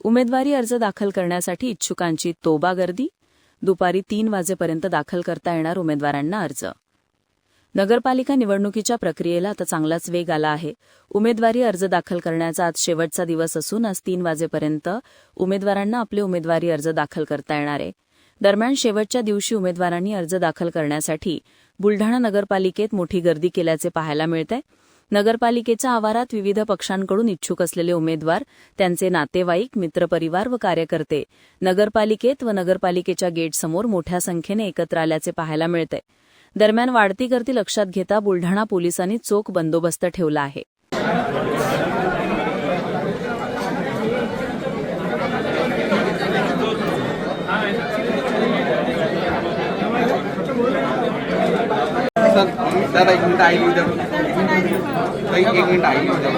उमेदवारी अर्ज दाखल करण्यासाठी इच्छुकांची तोबा गर्दी. दुपारी 3 वाजेपर्यंत दाखल करता येणार उमेदवारांना अर्ज. नगरपालिका निवडणुकीच्या प्रक्रियेला आता चांगलाच वेग आला आहे. उमेदवारी अर्ज दाखल करण्याचा आज शेवटचा दिवस असून आज 3 वाजेपर्यंत उमेदवारांना आपले उमेदवारी अर्ज दाखल करता येणार आहे. दरम्यान शेवटच्या दिवशी उमेदवारांनी अर्ज दाखल करण्यासाठी बुलढाणा नगरपालिकेत मोठी गर्दी केल्याचे पाहायला मिळतंय. नगरपालिकेच्या आवारात विविध पक्षांकडून इच्छुक असलेले उमेदवार, त्यांचे नातेवाईक, मित्रपरिवार व कार्यकर्ते नगरपालिकेत व नगरपालिकेच्या गेटसमोर मोठ्या संख्येने एकत्र आल्याचे पाहायला मिळतंय. दरम्यान वाढती गर्दी लक्षात घेता बुलढाणा पोलिसांनी चोख बंदोबस्त ठेवला आहे. दादा एक मिनिट आई उद्या एक मिनिट आई उद्या